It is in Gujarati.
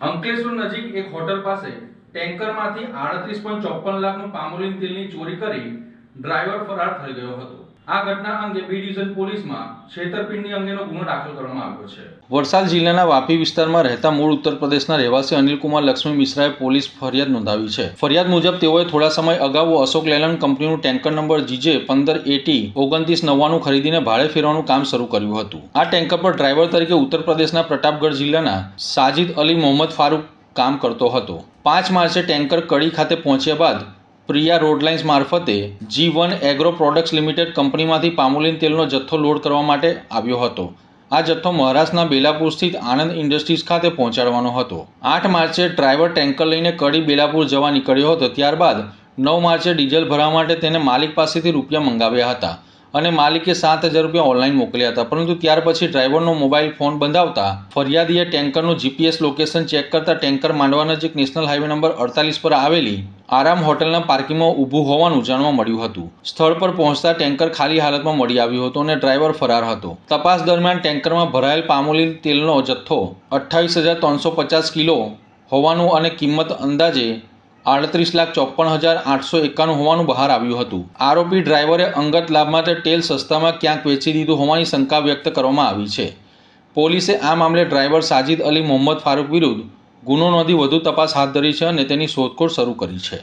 અંકલેશ્વર નજીક એક હોટલ પાસે ટેન્કરમાંથી 38.54 લાખનું પામોલીન તેલની ચોરી કરી ડ્રાઈવર ફરાર થઈ ગયો હતો। આ ઘટના અંગે બી ડિવિઝન પોલીસમાં છેતરપિંડી અંગેનો ગુનો દાખલ કરવામાં આવ્યો છે। વલસાડ જિલ્લાના વાપી વિસ્તારમાં રહેતા મૂળ ઉત્તર પ્રદેશના રહેવાસી અનિલકુમાર લક્ષ્મી મિશ્રાએ પોલીસ ફરિયાદ નોંધાવી છે। ફરિયાદ મુજબ તેઓએ થોડા સમય અગાઉ અશોક લેલન્ડ કંપનીનું ટેન્કર નંબર GJ 1580-2990 ખરીદીને ભાડે ફેરવાનું કામ શરૂ કર્યું હતું। આ ટેન્કર પર ડ્રાઈવર તરીકે ઉત્તર પ્રદેશના પ્રતાપગઢ જિલ્લાના સાજિદ અલી મોહમ્મદ ફારૂક કામ કરતો હતો। 5 માર્ચે ટેન્કર કડી ખાતે પહોંચ્યા બાદ પ્રિયા રોડ લાઇન્સ મારફતે G1 એગ્રો પ્રોડક્ટ્સ લિમિટેડ કંપનીમાંથી પામોલીન તેલનો જથ્થો લોડ કરવા માટે આવ્યો હતો। આ જથ્થો મહારાષ્ટ્રના બેલાપુર સ્થિત આનંદ ઇન્ડસ્ટ્રીઝ ખાતે પહોંચાડવાનો હતો। 8 માર્ચે ડ્રાઈવર ટેન્કર લઈને કડી બેલાપુર જવા નીકળ્યો હતો। ત્યારબાદ 9 માર્ચે ડીઝલ ભરવા માટે તેને માલિક પાસેથી રૂપિયા મંગાવ્યા હતા અને માલિકે 7,000 રૂપિયા ઓનલાઈન મોકલ્યા હતા, પરંતુ ત્યાર પછી ડ્રાઈવરનો મોબાઈલ ફોન બંધ આવતા ફરિયાદીએ ટેન્કરનું GPS લોકેશન ચેક કરતા ટેન્કર માંડવા નજીક નેશનલ હાઈવે નંબર 48 પર આવેલી આરામ હોટલના પાર્કિંગમાં ઊભું હોવાનું જાણવા મળ્યું હતું। સ્થળ પર પહોંચતા ટેન્કર ખાલી હાલતમાં મળી આવ્યું હતું અને ડ્રાઈવર ફરાર હતો। તપાસ દરમિયાન ટેન્કરમાં ભરાયેલ પામોલીન તેલનો જથ્થો 28,350 કિલો હોવાનું અને કિંમત અંદાજે 38,54,891 હોવાનું બહાર આવ્યું હતું। આરોપી ડ્રાઈવરે અંગત લાભ માટે તેલ સસ્તામાં ક્યાંક વેચી દીધું હોવાની શંકા વ્યક્ત કરવામાં આવી છે। પોલીસે આ મામલે ડ્રાઈવર સાજિદ અલી મોહમ્મદ ફારૂક વિરુદ્ધ ગુનો નોંધી વધુ તપાસ હાથ ધરી છે અને તેની શોધખોળ શરૂ કરી છે।